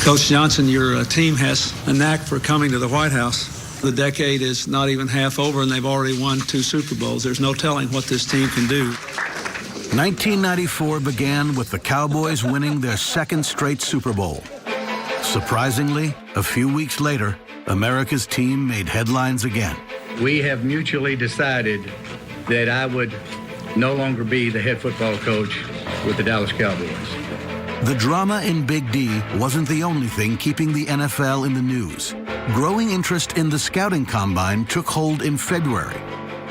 Coach Johnson, your team has a knack for coming to the White House. The decade is not even half over, and they've already won 2 Super Bowls. There's no telling what this team can do. 1994 began with the Cowboys winning their 2nd straight Super Bowl. Surprisingly, a few weeks later, America's team made headlines again. We have mutually decided that I would no longer be the head football coach with the Dallas Cowboys. The drama in Big D wasn't the only thing keeping the NFL in the news. Growing interest in the scouting combine took hold in February.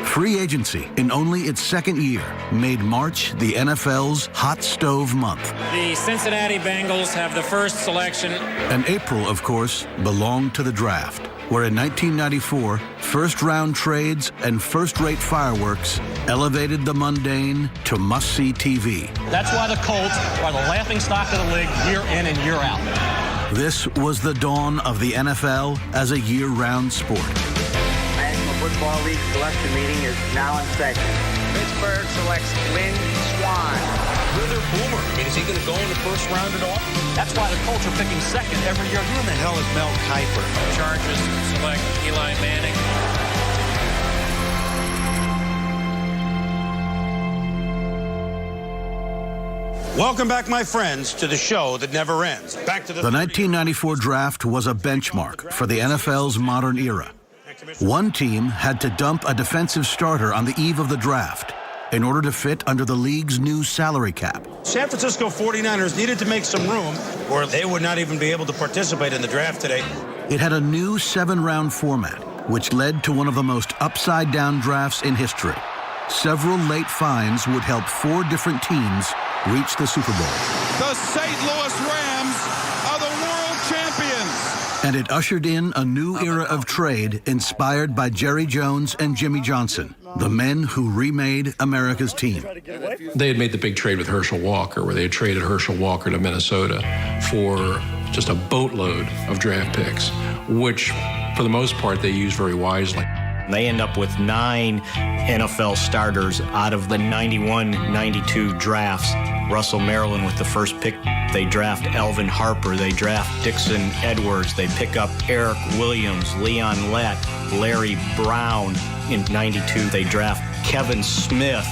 Free agency, in only its 2nd year, made March the NFL's hot stove month. The Cincinnati Bengals have the first selection. And April, of course, belonged to the draft, where in 1994, first-round trades and first-rate fireworks elevated the mundane to must-see TV. That's why the Colts are the laughingstock of the league year in and year out. This was the dawn of the NFL as a year-round sport. National Football League selection meeting is now in session. Pittsburgh selects Lynn Swann. Wither Boomer. Is he going to go in the first round at all? That's why the Colts are picking 2nd every year. Who in the hell is Mel Kiper? Chargers select Eli Manning. Welcome back, my friends, to the show that never ends. Back to the 1994 draft was a benchmark for the NFL's modern era. One team had to dump a defensive starter on the eve of the draft in order to fit under the league's new salary cap. San Francisco 49ers needed to make some room, or they would not even be able to participate in the draft today. It had a new 7-round format, which led to one of the most upside-down drafts in history. Several late finds would help 4 different teams reach the Super Bowl. The St. Louis Rams are the world champions. And it ushered in a new era of trade inspired by Jerry Jones and Jimmy Johnson, the men who remade America's team. They had made the big trade with Herschel Walker, where they had traded Herschel Walker to Minnesota for just a boatload of draft picks, which, for the most part, they used very wisely. They end up with 9 NFL starters out of the 91-92 drafts. Russell Maryland with the first pick. They draft Elvin Harper. They draft Dixon Edwards. They pick up Eric Williams, Leon Lett, Larry Brown. In 92, they draft Kevin Smith,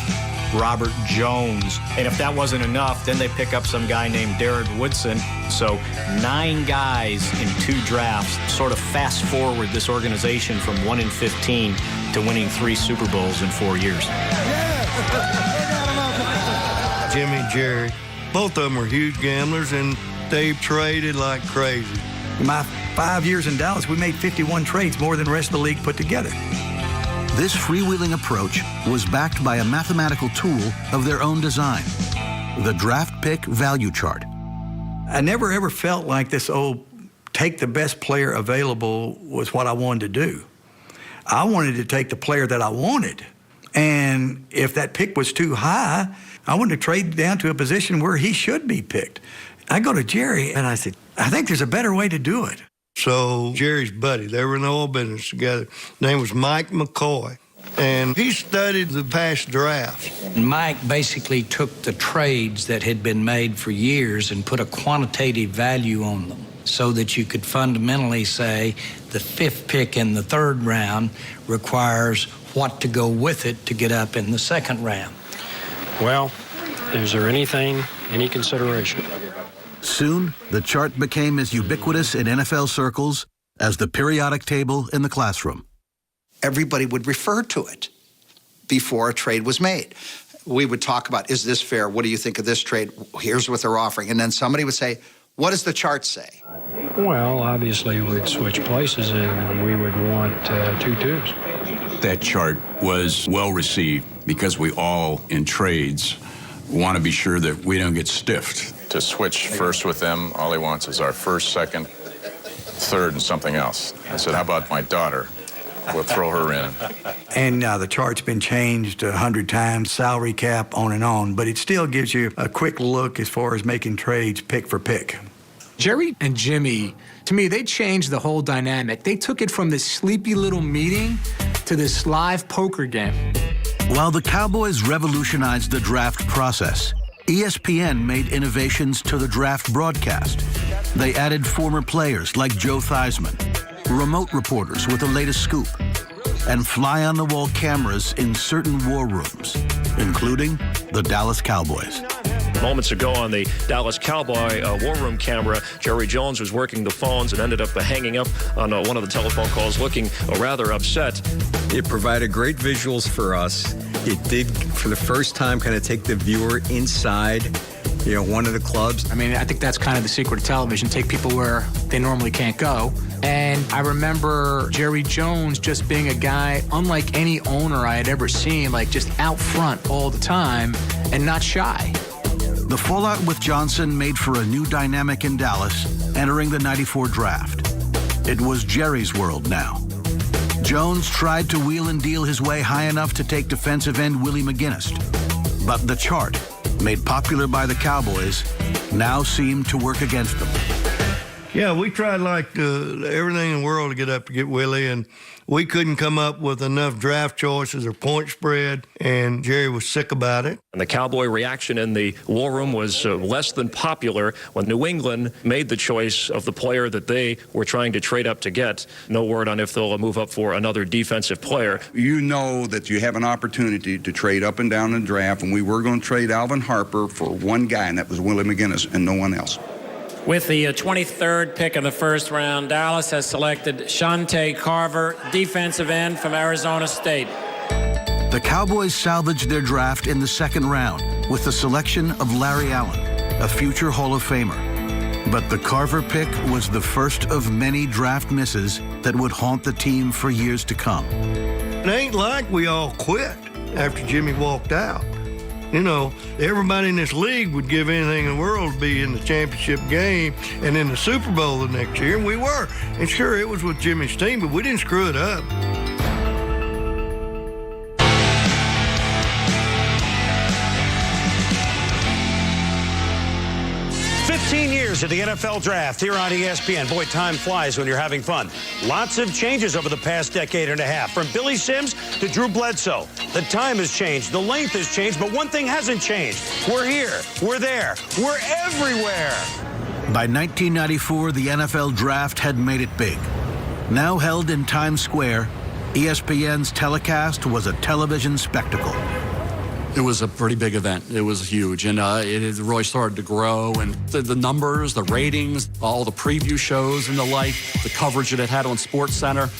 Robert Jones. And if that wasn't enough, then they pick up some guy named Darren Woodson. So 9 guys in 2 drafts sort of fast forward this organization from 1-15 to winning 3 Super Bowls in 4 years. Jimmy and Jerry, both of them were huge gamblers, and they traded like crazy. In my 5 years in Dallas, we made 51 trades, more than the rest of the league put together. This freewheeling approach was backed by a mathematical tool of their own design, the draft pick value chart. I never ever felt like this take the best player available was what I wanted to do. I wanted to take the player that I wanted. And if that pick was too high, I wanted to trade down to a position where he should be picked. I go to Jerry and I said, I think there's a better way to do it. So Jerry's buddy, they were in the oil business together. His name was Mike McCoy, and he studied the past drafts. Mike basically took the trades that had been made for years and put a quantitative value on them so that you could fundamentally say the 5th pick in the 3rd round requires what to go with it to get up in the 2nd round. Well, is there any consideration? Soon, the chart became as ubiquitous in NFL circles as the periodic table in the classroom. Everybody would refer to it before a trade was made. We would talk about, is this fair? What do you think of this trade? Here's what they're offering. And then somebody would say, what does the chart say? Well, obviously, we'd switch places, and we would want 2 twos. That chart was well received because we all, in trades, want to be sure that we don't get stiffed. To switch first with them, all he wants is our 1st, 2nd, 3rd, and something else. I said, how about my daughter? We'll throw her in. And the chart's been changed 100 times, salary cap, on and on, but it still gives you a quick look as far as making trades pick for pick. Jerry and Jimmy, to me, they changed the whole dynamic. They took it from this sleepy little meeting to this live poker game. While the Cowboys revolutionized the draft process, ESPN made innovations to the draft broadcast. They added former players like Joe Theismann, remote reporters with the latest scoop, and fly-on-the-wall cameras in certain war rooms, including the Dallas Cowboys. Moments ago on the Dallas Cowboy war room camera, Jerry Jones was working the phones and ended up hanging up on one of the telephone calls looking rather upset. It provided great visuals for us. It did, for the first time, kind of take the viewer inside, one of the clubs. I mean, I think that's kind of the secret of television. Take people where they normally can't go. And I remember Jerry Jones just being a guy unlike any owner I had ever seen, like just out front all the time and not shy. The fallout with Johnson made for a new dynamic in Dallas entering the '94 draft. It was Jerry's world now. Jones tried to wheel and deal his way high enough to take defensive end Willie McGinest. But the chart, made popular by the Cowboys, now seemed to work against them. Yeah, we tried like everything in the world to get up to get Willie, and we couldn't come up with enough draft choices or point spread, and Jerry was sick about it. And the Cowboy reaction in the war room was less than popular when New England made the choice of the player that they were trying to trade up to get. No word on if they'll move up for another defensive player. You know that you have an opportunity to trade up and down in the draft, and we were going to trade Alvin Harper for one guy, and that was Willie McGinest, and no one else. With the 23rd pick in the first round, Dallas has selected Shante Carver, defensive end from Arizona State. The Cowboys salvaged their draft in the second round with the selection of Larry Allen, a future Hall of Famer. But the Carver pick was the first of many draft misses that would haunt the team for years to come. It ain't like we all quit after Jimmy walked out. Everybody in this league would give anything in the world to be in the championship game and in the Super Bowl the next year, and we were. And sure, it was with Jimmy's team, but we didn't screw it up. 15 years at the NFL Draft here on ESPN. Boy, time flies when you're having fun. Lots of changes over the past decade and a half, from Billy Sims to Drew Bledsoe. The time has changed, the length has changed, but one thing hasn't changed. We're here, we're there, we're everywhere. By 1994, the NFL Draft had made it big. Now held in Times Square, ESPN's telecast was a television spectacle. It was a pretty big event. It was huge, and it really started to grow. And the numbers, the ratings, all the preview shows and the like, the coverage that it had on SportsCenter,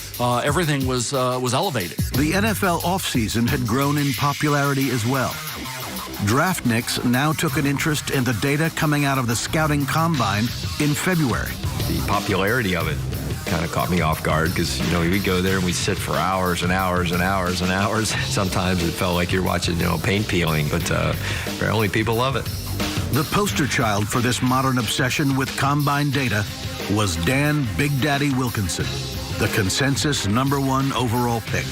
everything was elevated. The NFL offseason had grown in popularity as well. Draftniks now took an interest in the data coming out of the scouting combine in February. The popularity of it kind of caught me off guard because, we'd go there and we'd sit for hours and hours and hours and hours. Sometimes it felt like you're watching, paint peeling, but apparently people love it. The poster child for this modern obsession with combine data was Dan Big Daddy Wilkinson, the consensus #1 overall pick.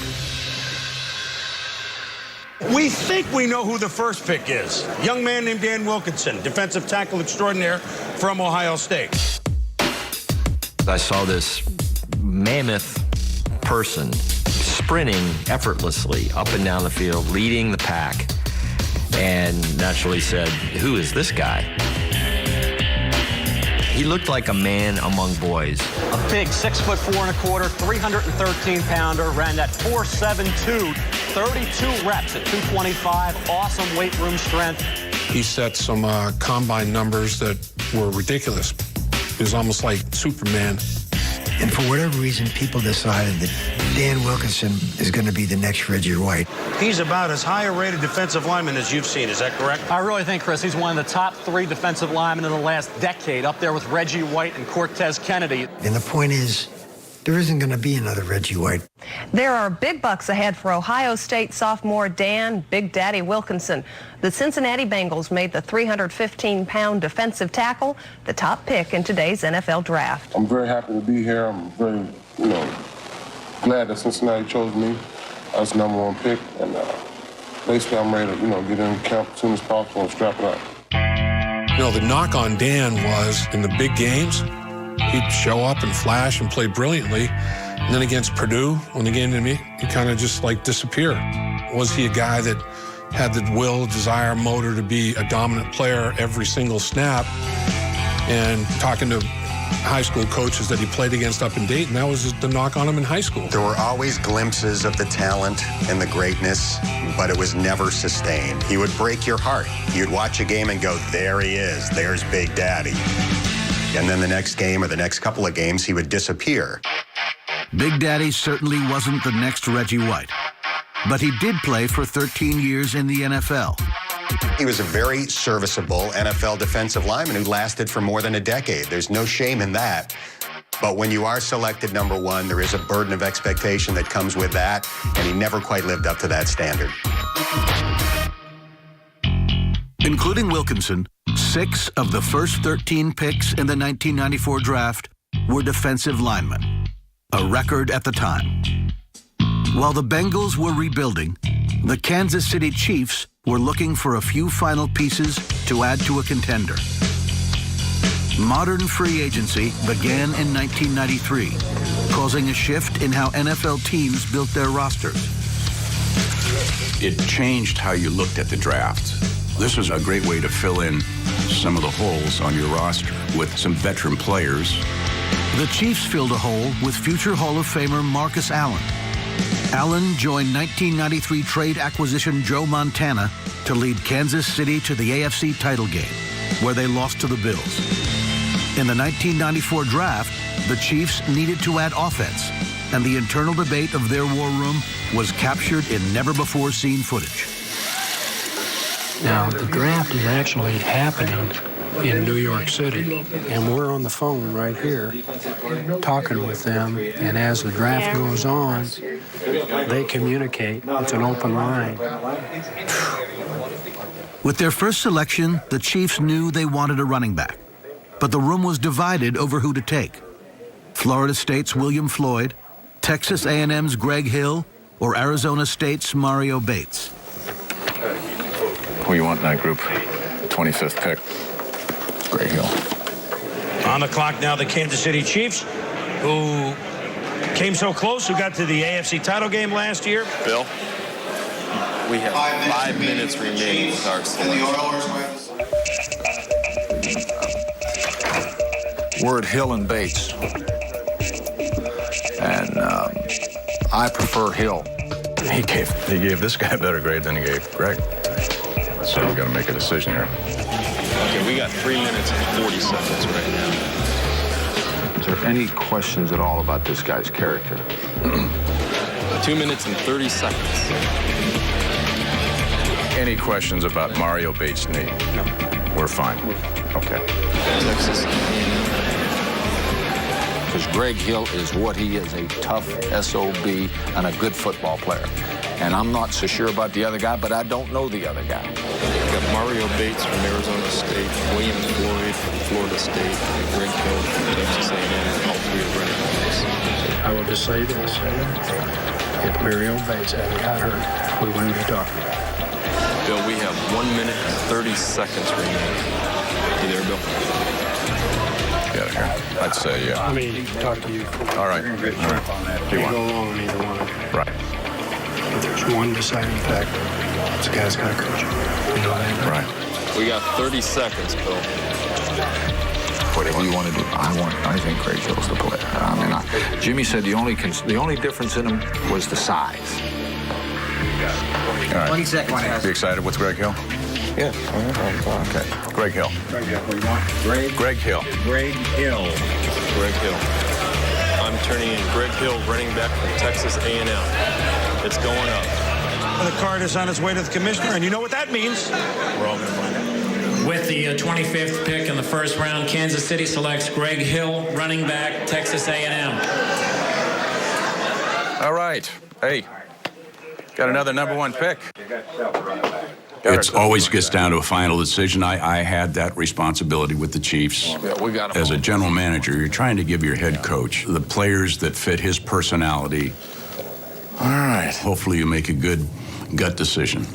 We think we know who the first pick is. Young man named Dan Wilkinson, defensive tackle extraordinaire from Ohio State. I saw this mammoth person sprinting effortlessly up and down the field, leading the pack, and naturally said, who is this guy? He looked like a man among boys. A big 6'4" 1/4", 313-pounder, ran that 4.72, 32 reps at 225, awesome weight room strength. He set some combine numbers that were ridiculous. He was almost like Superman. And for whatever reason, people decided that Dan Wilkinson is going to be the next Reggie White. He's about as high a rated defensive lineman as you've seen. Is that correct? I really think, Chris, he's one of the top 3 defensive linemen in the last decade, up there with Reggie White and Cortez Kennedy. And the point is, there isn't going to be another Reggie White. There are big bucks ahead for Ohio State sophomore Dan Big Daddy Wilkinson. The Cincinnati Bengals made the 315-pound defensive tackle the top pick in today's NFL Draft. I'm very happy to be here. I'm very, glad that Cincinnati chose me as #1 pick. And basically, I'm ready to, get in camp as soon as possible and strap it up. The knock on Dan was in the big games, he'd show up and flash and play brilliantly. And then against Purdue, when the game didn't meet, he kind of just disappeared. Was he a guy that had the will, desire, motor to be a dominant player every single snap? And talking to high school coaches that he played against up in Dayton. That was the knock on him in high school. There were always glimpses of the talent and the greatness, but it was never sustained. He would break your heart. You'd watch a game and go, there he is. There's Big Daddy. And then the next game or the next couple of games, he would disappear. Big Daddy certainly wasn't the next Reggie White, but he did play for 13 years in the NFL. He was a very serviceable NFL defensive lineman who lasted for more than a decade. There's no shame in that. But when you are selected number one, there is a burden of expectation that comes with that, and he never quite lived up to that standard. Including Wilkinson, 6 of the first 13 picks in the 1994 draft were defensive linemen, a record at the time. While the Bengals were rebuilding, the Kansas City Chiefs were looking for a few final pieces to add to a contender. Modern free agency began in 1993, causing a shift in how NFL teams built their rosters. It changed how you looked at the draft. This was a great way to fill in some of the holes on your roster with some veteran players. The Chiefs filled a hole with future Hall of Famer Marcus Allen. Allen joined 1993 trade acquisition Joe Montana to lead Kansas City to the AFC title game, where they lost to the Bills. In the 1994 draft, the Chiefs needed to add offense, and the internal debate of their war room was captured in never-before-seen footage. Now, the draft is actually happening in New York City, and we're on the phone right here talking with them, and as the draft goes on, they communicate. It's an open line. With their first selection, the Chiefs knew they wanted a running back, but the room was divided over who to take. Florida State's William Floyd, Texas A&M's Greg Hill, or Arizona State's Mario Bates. Who you want in that group? 25th pick. Greg Hill. On the clock now, the Kansas City Chiefs, who came so close, who got to the AFC title game last year. Bill, we have 5 minutes remaining with our selection. We're at Hill and Bates. And I prefer Hill. He gave this guy a better grade than he gave Greg. So we got to make a decision here. Okay, we got 3 minutes and 40 seconds right now. Is there any questions at all about this guy's character? 2 minutes and 30 seconds. Any questions about Mario Bates' knee? No. We're fine. Okay. Texas. Because Greg Hill is what he is, a tough SOB and a good football player. And I'm not so sure about the other guy, but I don't know the other guy. We got Mario Bates from Arizona State, William Floyd from Florida State, and Greg Hill from Texas A&M, all 3 are running backs. I will just say this. If Mario Bates hadn't got hurt, we wouldn't be talking about it. Bill, we have 1 minute and 30 seconds remaining. You there, Bill? Get out of here. I'd say, yeah. I mean, talk to you. All right. You can't go wrong on either one. Right. But there's one deciding factor. This guy's got to coach. You know that? Right. We got 30 seconds, Bill. What do you want to do? I think Greg Hill's the player. I mean, Jimmy said the only difference in him was the size. All right. 20 seconds. You excited with Greg Hill? Yeah. Okay. Greg Hill. Greg Hill. What do you want? Greg Hill. Greg Hill. Greg Hill. I'm turning in Greg Hill, running back from Texas A&M. It's going up. The card is on its way to the commissioner, and you know what that means. We're all going to find out. With the 25th pick in the first round, Kansas City selects Greg Hill, running back, Texas A&M. All right. Hey, got another number 1 pick. It always gets down to a final decision. I had that responsibility with the Chiefs. As a general manager, you're trying to give your head coach the players that fit his personality. All right. Hopefully you make a good gut decision.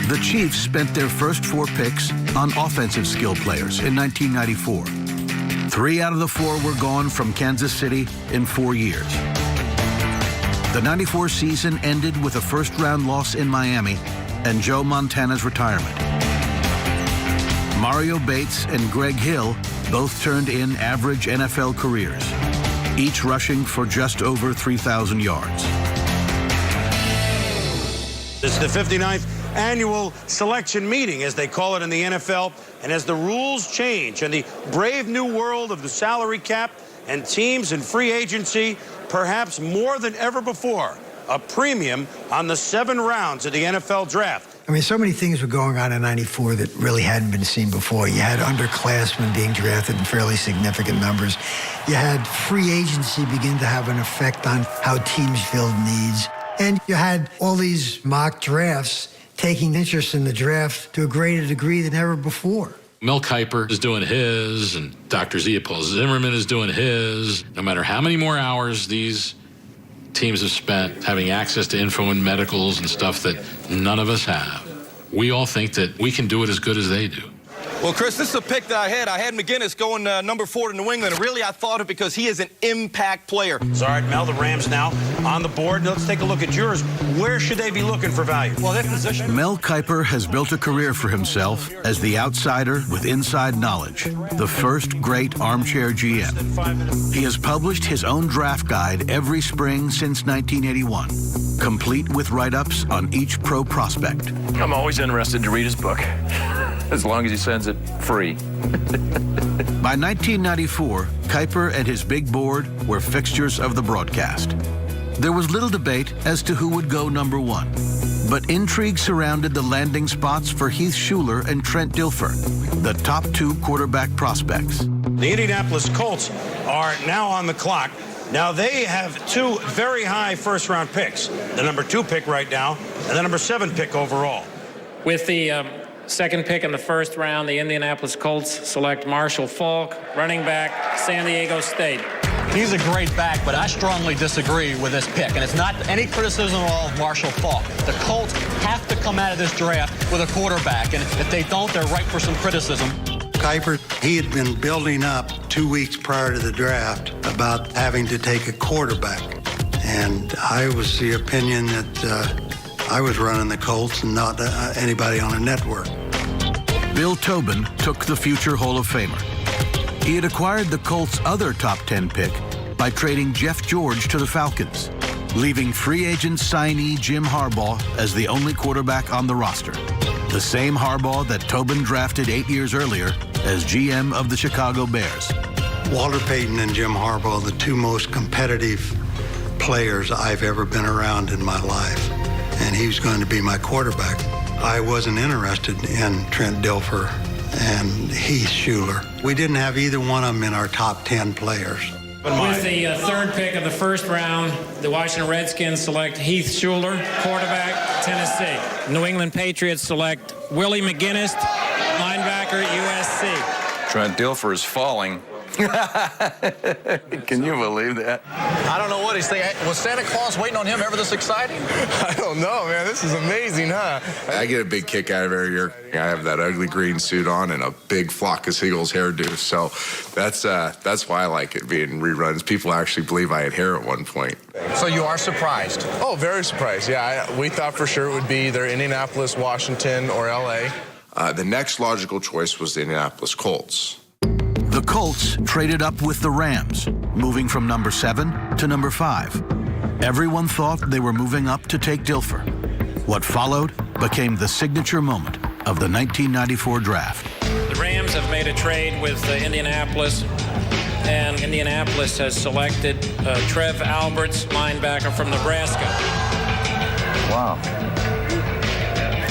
The Chiefs spent their first 4 picks on offensive skill players in 1994. 3 out of the 4 were gone from Kansas City in 4 years. The 94 season ended with a first-round loss in Miami and Joe Montana's retirement. Mario Bates and Greg Hill both turned in average NFL careers, each rushing for just over 3,000 yards. This is the 59th annual selection meeting, as they call it in the NFL. And as the rules change and the brave new world of the salary cap and teams and free agency, perhaps more than ever before, a premium on the 7 rounds of the NFL draft. I mean, so many things were going on in '94 that really hadn't been seen before. You had underclassmen being drafted in fairly significant numbers. You had free agency begin to have an effect on how teams filled needs. And you had all these mock drafts taking interest in the draft to a greater degree than ever before. Mel Kiper is doing his, and Dr. Paul Zimmerman is doing his. No matter how many more hours these teams have spent having access to info and medicals and stuff that none of us have, we all think that we can do it as good as they do. Well, Chris, this is a pick that I had McGinnis going number 4 to New England. And really, I thought it because he is an impact player. All right, Mel, the Rams now on the board. Let's take a look at yours. Where should they be looking for value? Well, that position. Mel Kiper has built a career for himself as the outsider with inside knowledge, the first great armchair GM. He has published his own draft guide every spring since 1981, complete with write-ups on each pro prospect. I'm always interested to read his book, as long as he sends it free. By 1994, Kiper and his big board were fixtures of the broadcast. There was little debate as to who would go number 1, but intrigue surrounded the landing spots for Heath Shuler and Trent Dilfer, the top 2 quarterback prospects. The Indianapolis Colts are now on the clock. Now they have 2 very high first-round picks, the number 2 pick right now and the number 7 pick overall. With the second pick in the first round, the Indianapolis Colts select Marshall Faulk, running back, San Diego State. He's a great back, but I strongly disagree with this pick. And it's not any criticism at all of Marshall Faulk. The Colts have to come out of this draft with a quarterback. And if they don't, they're ripe for some criticism. Kiper, he had been building up 2 weeks prior to the draft about having to take a quarterback. And I was the opinion that I was running the Colts and not anybody on a network. Bill Tobin took the future Hall of Famer. He had acquired the Colts' other top 10 pick by trading Jeff George to the Falcons, leaving free agent signee Jim Harbaugh as the only quarterback on the roster. The same Harbaugh that Tobin drafted 8 years earlier as GM of the Chicago Bears. Walter Payton and Jim Harbaugh, the 2 most competitive players I've ever been around in my life. And he was going to be my quarterback. I wasn't interested in Trent Dilfer and Heath Shuler. We didn't have either one of them in our top 10 players. With the third pick of the first round, the Washington Redskins select Heath Shuler, quarterback, Tennessee. New England Patriots select Willie McGinnis, linebacker, USC. Trent Dilfer is falling. Can you believe that? I don't know what he's thinking. Was Santa Claus waiting on him ever this exciting? I don't know, man. This is amazing, huh? I get a big kick out of every year. I have that ugly green suit on and a big flock of seagulls hairdo. So that's why I like it being reruns. People actually believe I had hair at one point. So you are surprised? Oh, very surprised. Yeah, we thought for sure it would be either Indianapolis, Washington, or L.A. The next logical choice was the Indianapolis Colts. The Colts traded up with the Rams, moving from number 7 to number 5. Everyone thought they were moving up to take Dilfer. What followed became the signature moment of the 1994 draft. The Rams have made a trade with Indianapolis, and Indianapolis has selected Trev Alberts, linebacker from Nebraska. Wow.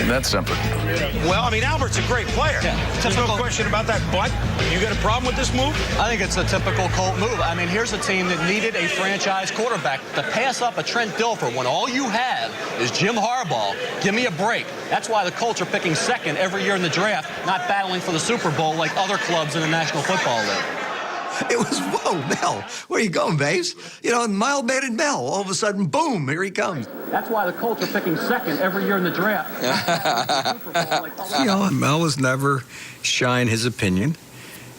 That's something. Well, I mean, Albert's a great player. Yeah, there's no question about that. But you got a problem with this move? I think it's a typical Colt move. I mean, here's a team that needed a franchise quarterback. To pass up a Trent Dilfer when all you have is Jim Harbaugh, give me a break. That's why the Colts are picking second every year in the draft, not battling for the Super Bowl like other clubs in the National Football League. It was, whoa, Mel, where are you going, Bass? You know, mild-mannered Mel, all of a sudden, boom, here he comes. That's why the Colts are picking second every year in the draft. You know, Mel was never shy in his opinion,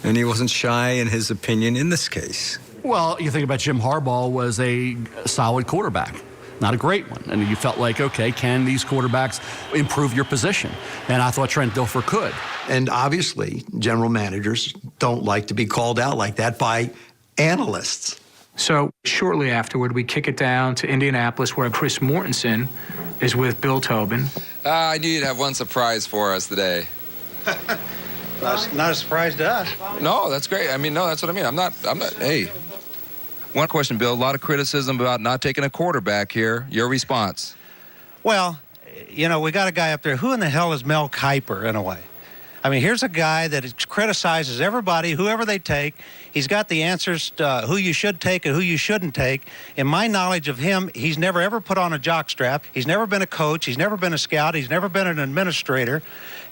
and he wasn't shy in his opinion in this case. Well, you think about Jim Harbaugh was a solid quarterback. not a great one. And you felt like, okay, can these quarterbacks improve your position? And I thought Trent Dilfer could. And obviously, general managers don't like to be called out like that by analysts. So shortly afterward, we kick it down to Indianapolis, where Chris Mortensen is with Bill Tobin. I knew you'd have one surprise for us today. Not a surprise to us. No, that's great. I mean, no, that's what I mean. I'm not, hey. One question, Bill. A lot of criticism about not taking a quarterback here. Your response? Well, you know, we got a guy up there. Who in the hell is Mel Kiper, in a way? I mean, here's a guy that criticizes everybody, whoever they take. He's got the answers to who you should take and who you shouldn't take. In my knowledge of him, he's never ever put on a jockstrap. He's never been a coach. He's never been a scout. He's never been an administrator.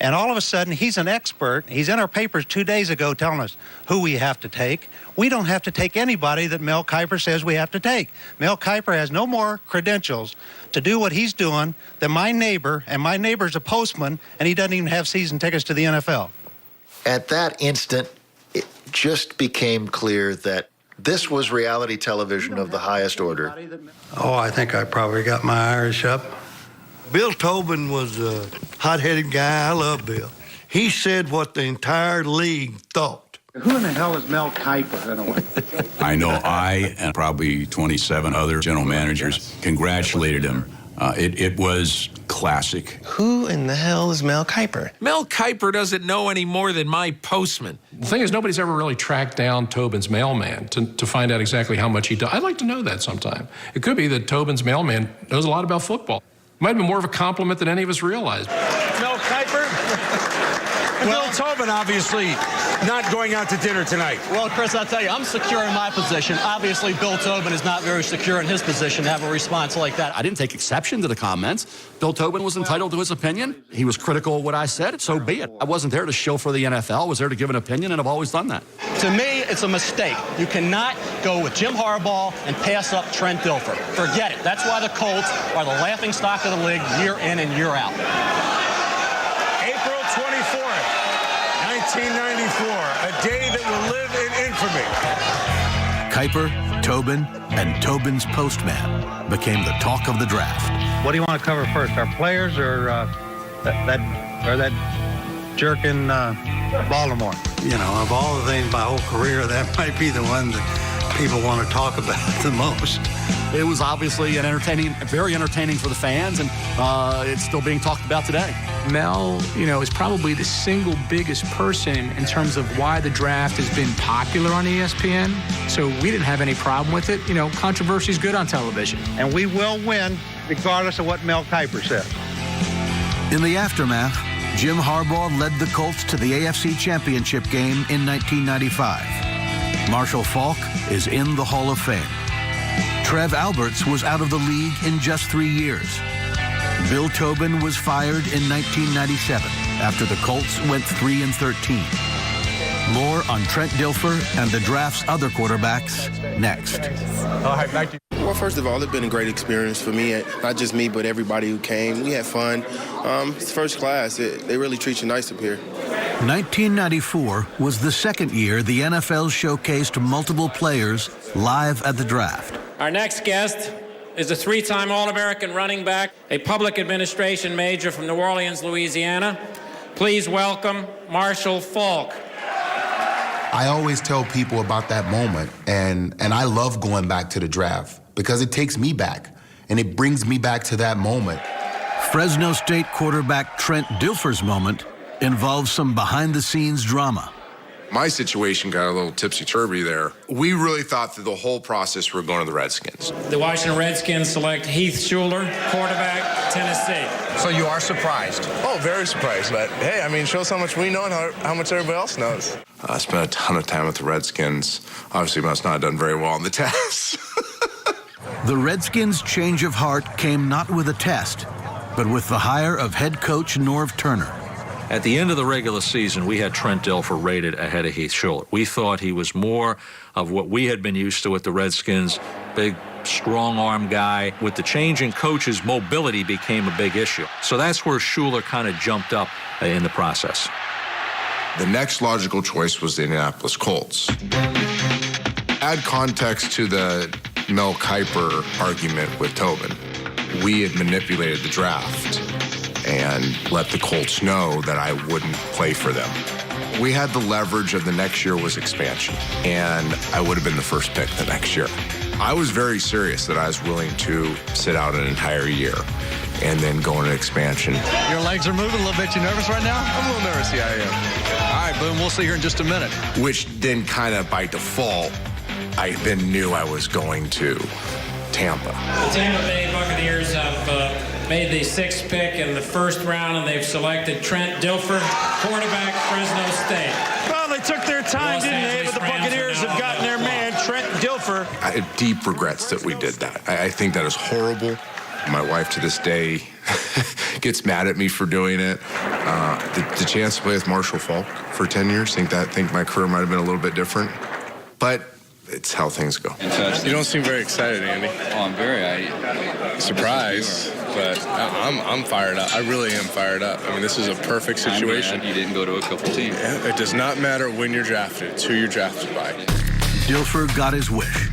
And all of a sudden, he's an expert. He's in our papers 2 days ago telling us who we have to take. We don't have to take anybody that Mel Kiper says we have to take. Mel Kiper has no more credentials to do what he's doing than my neighbor, and my neighbor's a postman, and he doesn't even have season tickets to the NFL. At that instant, it just became clear that this was reality television of the highest order. Oh, I think I probably got my Irish up. Bill Tobin was a hot-headed guy. I love Bill. He said what the entire league thought. Who in the hell is Mel Kiper, in a way? I know I and probably 27 other general managers congratulated him. It was classic. Who in the hell is Mel Kiper? Mel Kiper doesn't know any more than my postman. The thing is, nobody's ever really tracked down Tobin's mailman to find out exactly how much he does. I'd like to know that sometime. It could be that Tobin's mailman knows a lot about football. It might have been more of a compliment than any of us realized. Mel Kiper? Bill Tobin, obviously, not going out to dinner tonight. Well, Chris, I'll tell you, I'm secure in my position. Obviously, Bill Tobin is not very secure in his position to have a response like that. I didn't take exception to the comments. Bill Tobin was entitled to his opinion. He was critical of what I said, so be it. I wasn't there to shill for the NFL. I was there to give an opinion, and I've always done that. To me, it's a mistake. You cannot go with Jim Harbaugh and pass up Trent Dilfer. Forget it. That's why the Colts are the laughingstock of the league year in and year out. April 24th, 1994, a day that will live in infamy. Kiper, Tobin, and Tobin's postman became the talk of the draft. What do you want to cover first, our players or that jerk in Baltimore? You know, of all the things my whole career, that might be the one that people want to talk about the most. It was obviously very entertaining for the fans, and it's still being talked about today. Mel, you know, is probably the single biggest person in terms of why the draft has been popular on ESPN. So we didn't have any problem with it. You know, controversy is good on television. And we will win regardless of what Mel Kiper says. In the aftermath, Jim Harbaugh led the Colts to the AFC Championship game in 1995. Marshall Faulk is in the Hall of Fame. Trev Alberts was out of the league in just 3 years. Bill Tobin was fired in 1997 after the Colts went 3-13. More on Trent Dilfer and the draft's other quarterbacks next. All right, thank you. Well, first of all, it's been a great experience for me, not just me, but everybody who came. We had fun. It's first class. They really treat you nice up here. 1994 was the second year the NFL showcased multiple players live at the draft. Our next guest is a three-time All-American running back, a public administration major from New Orleans, Louisiana. Please welcome Marshall Faulk. I always tell people about that moment, and I love going back to the draft because it takes me back, and it brings me back to that moment. Fresno State quarterback Trent Dilfer's moment involves some behind-the-scenes drama. My situation got a little tipsy-turvy there. We really thought through the whole process we were going to the Redskins. The Washington Redskins select Heath Schuler, quarterback, Tennessee. So you are surprised? Oh, very surprised. But, hey, I mean, shows how much we know and how much everybody else knows. I spent a ton of time with the Redskins. Obviously, must not have done very well on the test. The Redskins' change of heart came not with a test, but with the hire of head coach Norv Turner. At the end of the regular season, we had Trent Dilfer rated ahead of Heath Schuler. We thought he was more of what we had been used to with the Redskins, big, strong-arm guy. With the change in coaches, mobility became a big issue. So that's where Schuler kind of jumped up in the process. The next logical choice was the Indianapolis Colts. Add context to the Mel Kiper argument with Tobin. we had manipulated the draft and let the Colts know that I wouldn't play for them. We had the leverage of the next year was expansion, and I would have been the first pick the next year. I was very serious that I was willing to sit out an entire year and then go into expansion. Your legs are moving a little bit. You nervous right now? I'm a little nervous, yeah, I am. All right, Boone, we'll see here in just a minute. Which then kind of by default, I then knew I was going to Tampa. The Tampa Bay Buccaneers have made the 6th pick in the first round, and they've selected Trent Dilfer, quarterback, Fresno State. Well, they took their time, didn't they? But the Buccaneers have gotten their man, Trent Dilfer. I have deep regrets that we did that. I think that is horrible. My wife to this day gets mad at me for doing it. The chance to play with Marshall Faulk for 10 years, think my career might have been a little bit different. But it's how things go. You don't seem very excited, Andy. Oh, I'm very surprised, but I'm fired up. I really am fired up. I mean, this is a perfect situation. You didn't go to a couple teams. Yeah, it does not matter when you're drafted. It's who you're drafted by. Dilfer got his wish.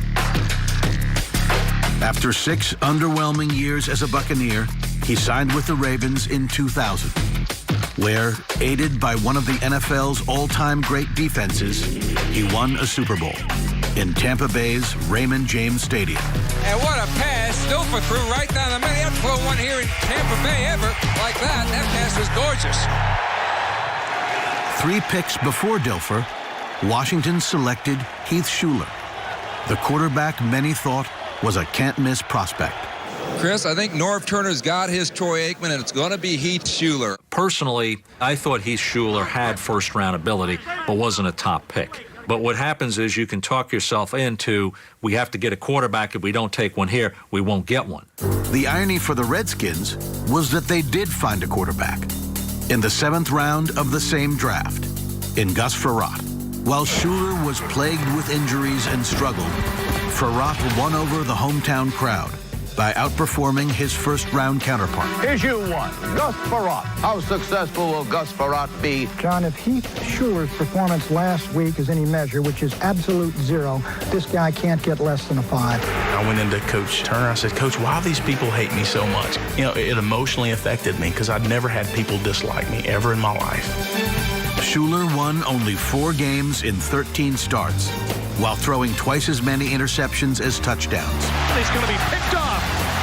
After 6 underwhelming years as a Buccaneer, he signed with the Ravens in 2000, where, aided by one of the NFL's all-time great defenses, he won a Super Bowl in Tampa Bay's Raymond James Stadium. And what a pass. Dilfer threw right down the middle. He had to throw one here in Tampa Bay ever like that. That pass was gorgeous. 3 picks before Dilfer, Washington selected Heath Shuler, the quarterback many thought was a can't-miss prospect. Chris, I think Norv Turner's got his Troy Aikman, and it's going to be Heath Shuler. Personally, I thought Heath Shuler had first-round ability, but wasn't a top pick. But what happens is you can talk yourself into, we have to get a quarterback. If we don't take one here, we won't get one. The irony for the Redskins was that they did find a quarterback in the 7th round of the same draft, in Gus Frerotte. While Shuler was plagued with injuries and struggled, Frerotte won over the hometown crowd by outperforming his first-round counterpart. Issue 1, Gus Frerotte. How successful will Gus Frerotte be? John, if Heath Shuler's performance last week is any measure, which is absolute 0, this guy can't get less than a 5. I went into Coach Turner. I said, Coach, why do these people hate me so much? You know, it emotionally affected me because I'd never had people dislike me ever in my life. Shuler won only 4 games in 13 starts, while throwing twice as many interceptions as touchdowns. He's going to be picked off.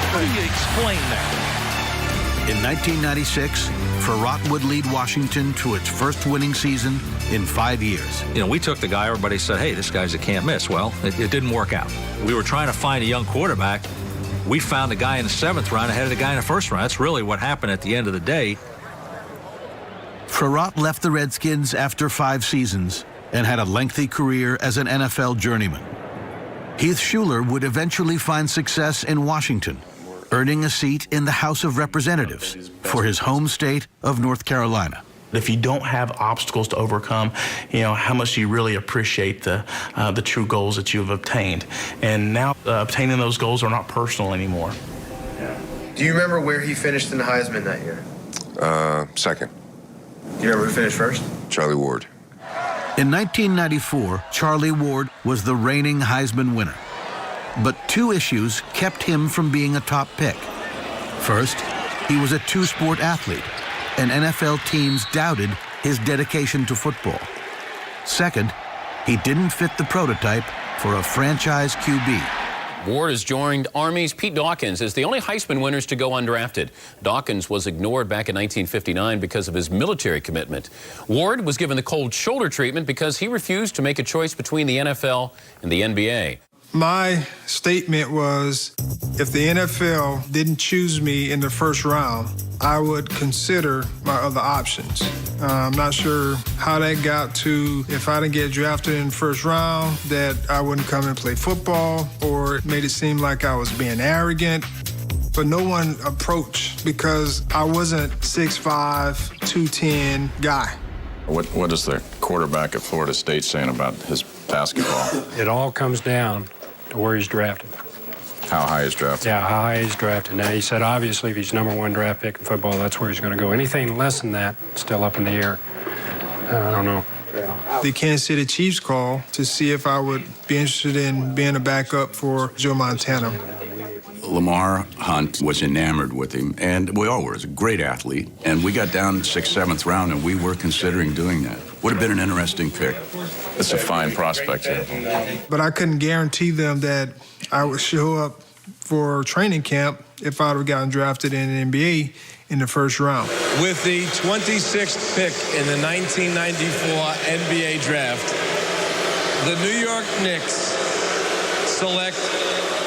How do you explain that? In 1996, Frerotte would lead Washington to its first winning season in 5 years. You know, we took the guy, everybody said, hey, this guy's a can't miss. Well, it didn't work out. We were trying to find a young quarterback. We found a guy in the 7th round ahead of the guy in the 1st round. That's really what happened at the end of the day. Frerotte left the Redskins after 5 seasons and had a lengthy career as an NFL journeyman. Heath Shuler would eventually find success in Washington, earning a seat in the House of Representatives for his home state of North Carolina. If you don't have obstacles to overcome, you know, how much do you really appreciate the true goals that you've obtained? And now obtaining those goals are not personal anymore. Do you remember where he finished in the Heisman that year? 2nd. Do you remember who finished first? Charlie Ward. In 1994, Charlie Ward was the reigning Heisman winner. But 2 issues kept him from being a top pick. First, he was a 2-sport athlete, and NFL teams doubted his dedication to football. Second, he didn't fit the prototype for a franchise QB. Ward has joined Army's Pete Dawkins as the only Heisman winners to go undrafted. Dawkins was ignored back in 1959 because of his military commitment. Ward was given the cold shoulder treatment because he refused to make a choice between the NFL and the NBA. My statement was, if the NFL didn't choose me in the 1st round, I would consider my other options. I'm not sure how that got to, if I didn't get drafted in the 1st round, that I wouldn't come and play football, or it made it seem like I was being arrogant. But no one approached because I wasn't 6'5", 210 guy. What is the quarterback at Florida State saying about his basketball? It all comes down to where he's drafted. How high is drafted? Yeah, how high he's drafted. Now, he said, obviously, if he's #1 draft pick in football, that's where he's going to go. Anything less than that, still up in the air. I don't know. The Kansas City Chiefs called to see if I would be interested in being a backup for Joe Montana. Lamar Hunt was enamored with him, and we all were. He was a great athlete, and we got down 6th, 7th round, and we were considering doing that. Would have been an interesting pick. It's a fine prospect here. But I couldn't guarantee them that I would show up for training camp if I would have gotten drafted in the NBA in the first round. With the 26th pick in the 1994 NBA draft, the New York Knicks select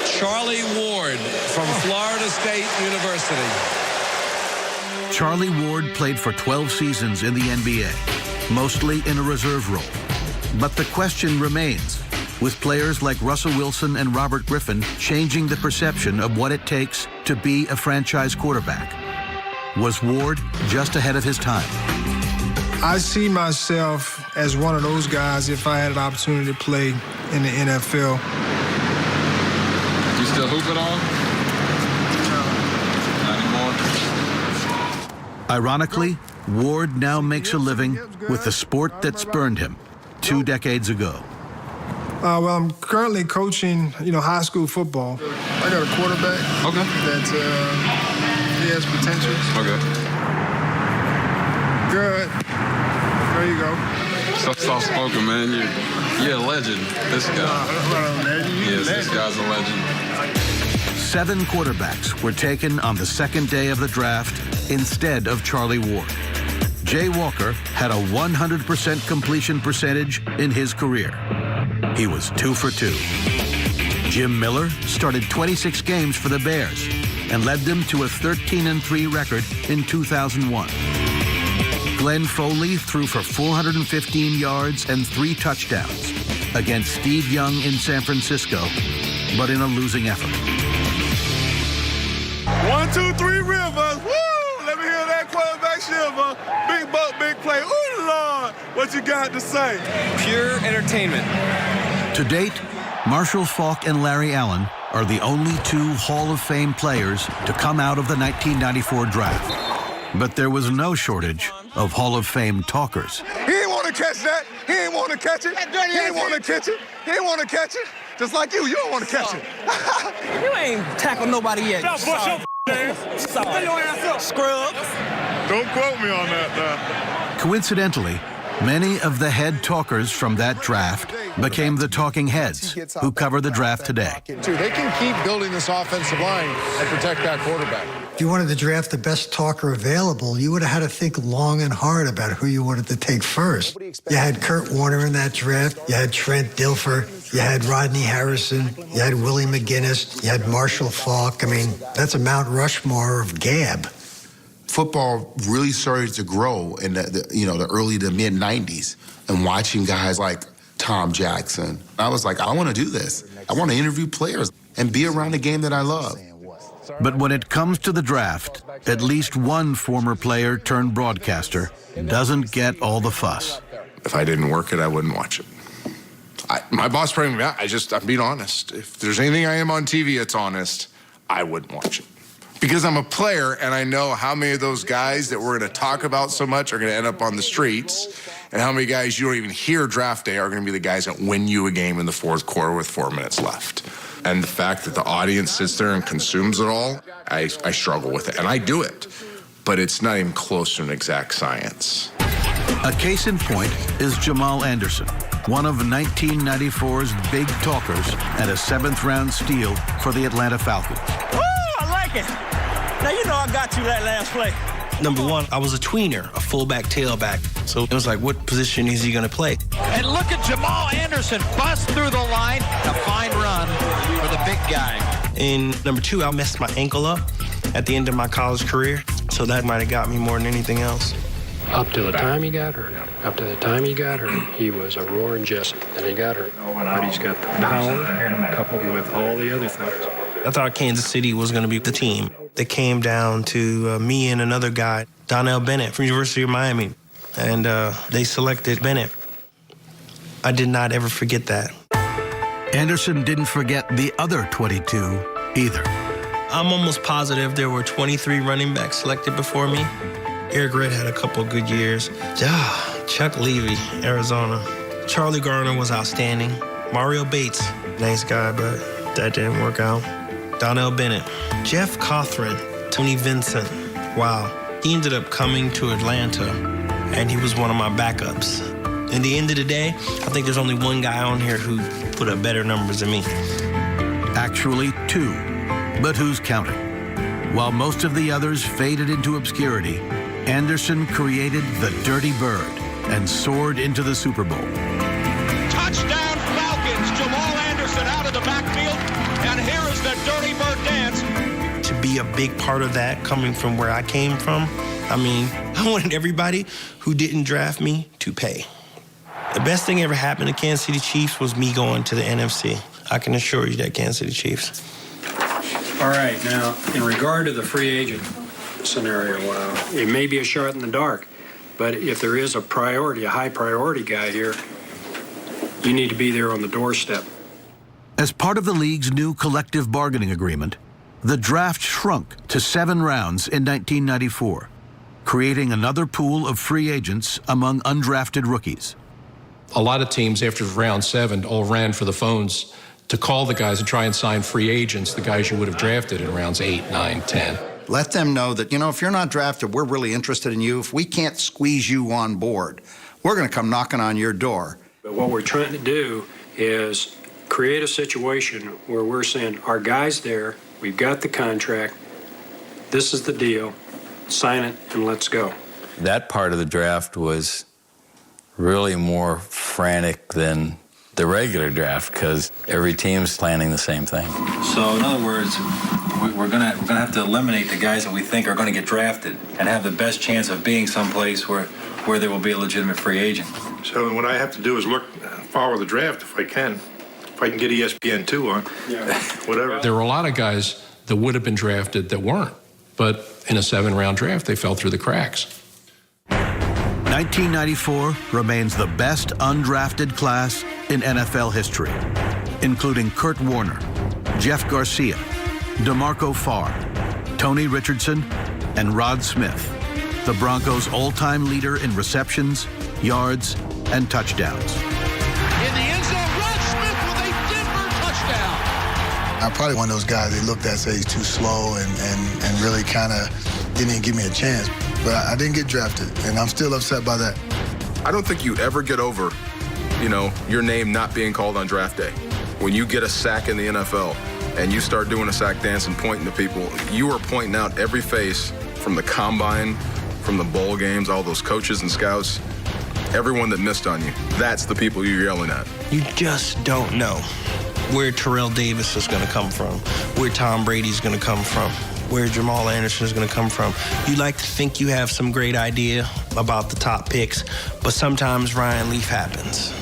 Charlie Ward from Florida State University. Charlie Ward played for 12 seasons in the NBA, mostly in a reserve role. But the question remains, with players like Russell Wilson and Robert Griffin changing the perception of what it takes to be a franchise quarterback. Was Ward just ahead of his time? I see myself as one of those guys if I had an opportunity to play in the NFL. You still hoop at all? No. Not anymore? Ironically, Ward now makes a living with the sport that spurned him 2 decades ago. Well, I'm currently coaching, high school football. I got a quarterback. Okay. That he has potential. Okay. Good. There you go. So soft-spoken, man. You're a legend. This guy. Yes, this guy's a legend. 7 quarterbacks were taken on the 2nd day of the draft instead of Charlie Ward. Jay Walker had a 100% completion percentage in his career. He was 2 for 2. Jim Miller started 26 games for the Bears and led them to a 13-3 record in 2001. Glenn Foley threw for 415 yards and 3 touchdowns against Steve Young in San Francisco, but in a losing effort. 1, 2, 3 Rivers. Woo! Let me hear that quarterback shiver. Big buck, big play. Ooh, Lord, what you got to say? Pure entertainment. To date, Marshall Faulk and Larry Allen are the only 2 Hall of Fame players to come out of the 1994 draft. But there was no shortage of Hall of Fame talkers. He didn't want to catch that. He didn't want to catch it. He didn't want to catch it. He didn't want to catch it. Just like you don't want to catch it. You ain't tackled nobody yet. Don't push your Scrub. Don't quote me on that, though. Coincidentally, many of the head talkers from that draft became the talking heads who cover the draft today. They can keep building this offensive line and protect that quarterback. If you wanted to draft the best talker available, you would have had to think long and hard about who you wanted to take first. You had Kurt Warner in that draft. You had Trent Dilfer. You had Rodney Harrison. You had Willie McGinnis. You had Marshall Faulk. I mean, that's a Mount Rushmore of gab. Football really started to grow in the early to mid 90s, and watching guys like Tom Jackson, I was like, I want to do this. I want to interview players and be around the game that I love. But when it comes to the draft, at least one former player turned broadcaster doesn't get all the fuss. If I didn't work it, I wouldn't watch it. My boss brought me back. I'm being honest. If there's anything I am on TV that's honest, I wouldn't watch it. Because I'm a player, and I know how many of those guys that we're going to talk about so much are going to end up on the streets, and how many guys you don't even hear draft day are going to be the guys that win you a game in the 4th quarter with 4 minutes left. And the fact that the audience sits there and consumes it all, I struggle with it. And I do it, but it's not even close to an exact science. A case in point is Jamal Anderson, one of 1994's big talkers and a 7th-round steal for the Atlanta Falcons. Woo, I like it. Now you know I got you that last play. Number 1, I was a tweener, a fullback, tailback. So it was like, what position is he going to play? And look at Jamal Anderson bust through the line. A fine run for the big guy. And number 2, I messed my ankle up at the end of my college career. So that might have got me more than anything else. Up to the time he got hurt, he was a roaring Jesse. Then he got hurt. But he's got the power coupled with all the other things. I thought Kansas City was going to be the team. They came down to me and another guy, Donnell Bennett from University of Miami, and they selected Bennett. I did not ever forget that. Anderson didn't forget the other 22 either. I'm almost positive there were 23 running backs selected before me. Eric Red had a couple of good years. Chuck Levy, Arizona. Charlie Garner was outstanding. Mario Bates, nice guy, but that didn't work out. Donnell Bennett, Jeff Cothran, Tony Vincent. Wow. He ended up coming to Atlanta, and he was one of my backups. In the end of the day, I think there's only one guy on here who put up better numbers than me. Actually, two. But who's counting? While most of the others faded into obscurity, Anderson created the Dirty Bird and soared into the Super Bowl. Touchdown Falcons. Jamal Anderson out of the backfield, and here is the Dirty Bird dance. To be a big part of that coming from where I came from, I mean, I wanted everybody who didn't draft me to pay. The best thing ever happened to Kansas City Chiefs was me going to the NFC. I can assure you that, Kansas City Chiefs. All right, now, in regard to the free agent scenario, it may be a shot in the dark, but if there is a high priority guy here, you need to be there on the doorstep. As part of the league's new collective bargaining agreement, the draft shrunk to 7 rounds in 1994, creating another pool of free agents among undrafted rookies. A lot of teams after round 7 all ran for the phones to call the guys and try and sign free agents, the guys you would have drafted in rounds 8, 9, 10. Let them know that, if you're not drafted, we're really interested in you. If we can't squeeze you on board, we're going to come knocking on your door. But what we're trying to do is create a situation where we're saying, our guy's there, we've got the contract, this is the deal, sign it and let's go. That part of the draft was really more frantic than the regular draft because every team's planning the same thing. So in other words, we're gonna have to eliminate the guys that we think are going to get drafted and have the best chance of being someplace where there will be a legitimate free agent. So what I have to do is follow the draft if I can. If I can get ESPN2 on, whatever. There were a lot of guys that would have been drafted that weren't, but in a 7-round draft, they fell through the cracks. 1994 remains the best undrafted class in NFL history, including Kurt Warner, Jeff Garcia, DeMarco Farr, Tony Richardson, and Rod Smith, the Broncos' all-time leader in receptions, yards, and touchdowns. In the end zone, Rod Smith with a Denver touchdown. I'm probably one of those guys they looked at, say he's too slow and really kind of didn't even give me a chance. But I didn't get drafted, and I'm still upset by that. I don't think you ever get over, your name not being called on draft day. When you get a sack in the NFL and you start doing a sack dance and pointing to people, you are pointing out every face from the combine, from the bowl games, all those coaches and scouts, everyone that missed on you. That's the people you're yelling at. You just don't know where Terrell Davis is going to come from, where Tom Brady's going to come from, where Jamal Anderson is going to come from. You like to think you have some great idea about the top picks, but sometimes Ryan Leaf happens,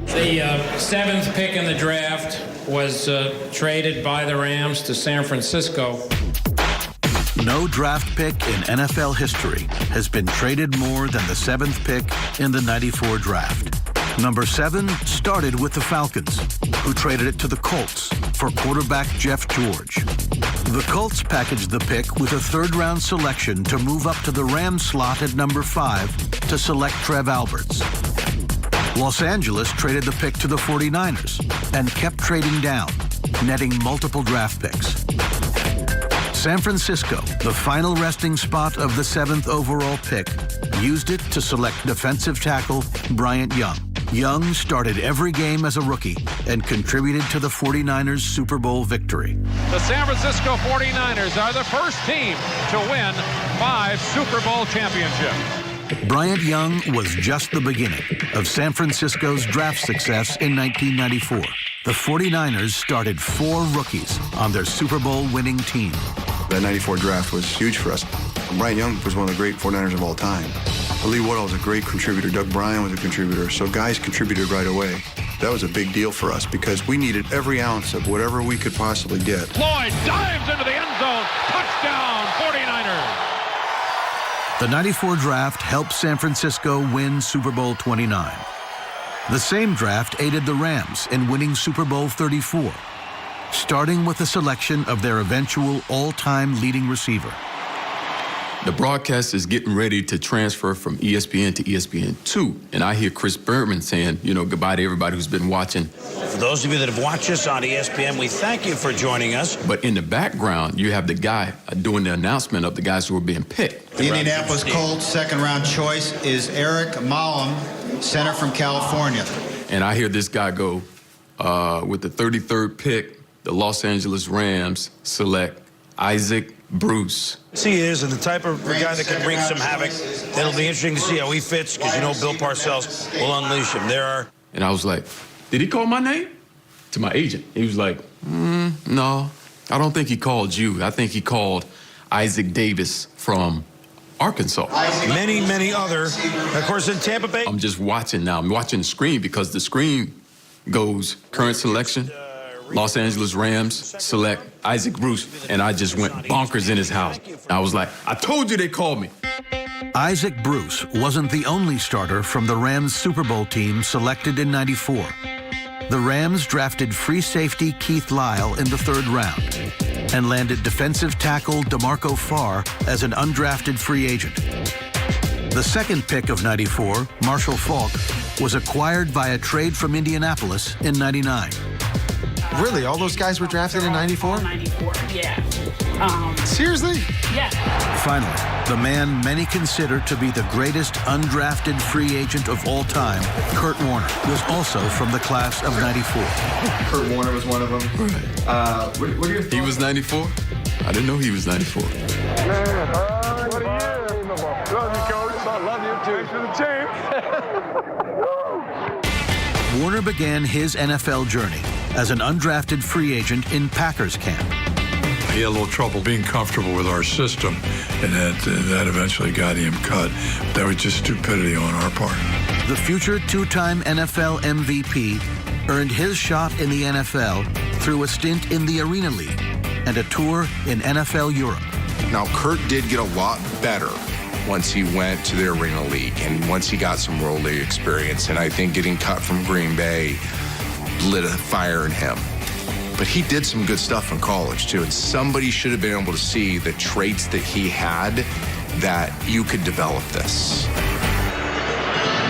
The 7th pick in the draft was traded by the Rams to San Francisco. No draft pick in NFL history has been traded more than the 7th pick in the 94 draft. Number 7 started with the Falcons, who traded it to the Colts for quarterback Jeff George. The Colts packaged the pick with a 3rd-round selection to move up to the Rams slot at number 5 to select Trev Alberts. Los Angeles traded the pick to the 49ers and kept trading down, netting multiple draft picks. San Francisco, the final resting spot of the 7th overall pick, used it to select defensive tackle Bryant Young. Young started every game as a rookie and contributed to the 49ers' Super Bowl victory. The San Francisco 49ers are the first team to win 5 Super Bowl championships. Bryant Young was just the beginning of San Francisco's draft success in 1994. The 49ers started 4 rookies on their Super Bowl winning team. That 94 draft was huge for us. Bryant Young was one of the great 49ers of all time. Lee Waddle was a great contributor. Doug Bryan was a contributor. So guys contributed right away. That was a big deal for us because we needed every ounce of whatever we could possibly get. Floyd dives into the end zone. Touchdown, 49ers. The 94 draft helped San Francisco win Super Bowl 29. The same draft aided the Rams in winning Super Bowl 34, starting with the selection of their eventual all-time leading receiver. The broadcast is getting ready to transfer from ESPN to ESPN2. And I hear Chris Berman saying, goodbye to everybody who's been watching. For those of you that have watched us on ESPN, we thank you for joining us. But in the background, you have the guy doing the announcement of the guys who are being picked. The Indianapolis Colts second-round choice is Eric Malum, center from California. And I hear this guy go, with the 33rd pick, the Los Angeles Rams select Isaac Bruce. He is, and the type of guy that can bring some havoc. It'll be interesting to see how he fits, because Bill Parcells will unleash him. And I was like, did he call my name? To my agent. He was like, no, I don't think he called you. I think he called Isaac Davis from Arkansas. Many other. Of course, in Tampa Bay. I'm just watching now. I'm watching the screen because the screen goes current selection, Los Angeles Rams select Isaac Bruce, and I just went bonkers in his house. I was like, I told you they called me. Isaac Bruce wasn't the only starter from the Rams Super Bowl team selected in '94. The Rams drafted free safety Keith Lyle in the 3rd round and landed defensive tackle DeMarco Farr as an undrafted free agent. The 2nd pick of '94, Marshall Faulk, was acquired via trade from Indianapolis in '99. Really? All those guys were drafted in '94? '94, yeah. Seriously? Yeah. Finally, the man many consider to be the greatest undrafted free agent of all time, Kurt Warner, was also from the class of '94. Kurt Warner was one of them. Right. What are your thoughts? He was 94? I didn't know he was 94. Man, what a year. Love you, Coach. I love you, too. To the team. Warner began his NFL journey as an undrafted free agent in Packers camp. He had a little trouble being comfortable with our system, and that eventually got him cut. That was just stupidity on our part. The future 2-time NFL MVP earned his shot in the NFL through a stint in the Arena League and a tour in NFL Europe. Now, Kurt did get a lot better once he went to the Arena League and once he got some World League experience. And I think getting cut from Green Bay lit a fire in him. But he did some good stuff in college, too. And somebody should have been able to see the traits that he had, that you could develop this.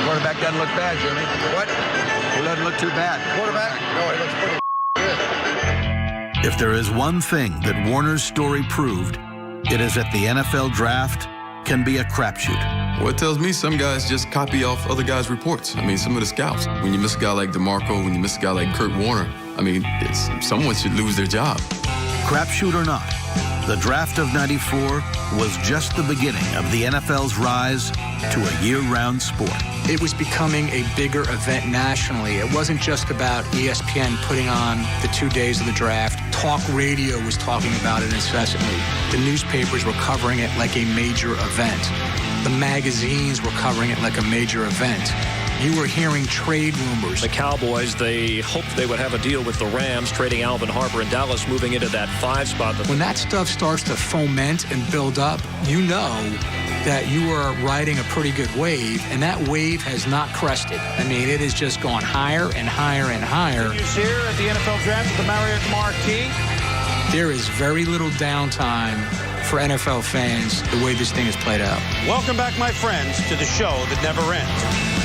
Quarterback doesn't look bad, Jimmy. What? He doesn't look too bad. Quarterback? No, he looks pretty good. If there is one thing that Warner's story proved, it is that the NFL draft can be a crapshoot. Well, it tells me some guys just copy off other guys' reports. I mean, some of the scouts. When you miss a guy like DeMarco, when you miss a guy like Kurt Warner, I mean, someone should lose their job. Crapshoot or not, the draft of '94 was just the beginning of the NFL's rise to a year-round sport. It was becoming a bigger event nationally. It wasn't just about ESPN putting on the 2 days of the draft. Talk radio was talking about it incessantly. The newspapers were covering it like a major event. The magazines were covering it like a major event. You were hearing trade rumors. The Cowboys, they hoped they would have a deal with the Rams, trading Alvin Harper and Dallas, moving into that 5 spot. When that stuff starts to foment and build up, you know that you are riding a pretty good wave, and that wave has not crested. I mean, it has just gone higher and higher and higher. Here at the NFL Draft at the Marriott Marquis. There is very little downtime for NFL fans the way this thing is played out. Welcome back, my friends, to the show that never ends.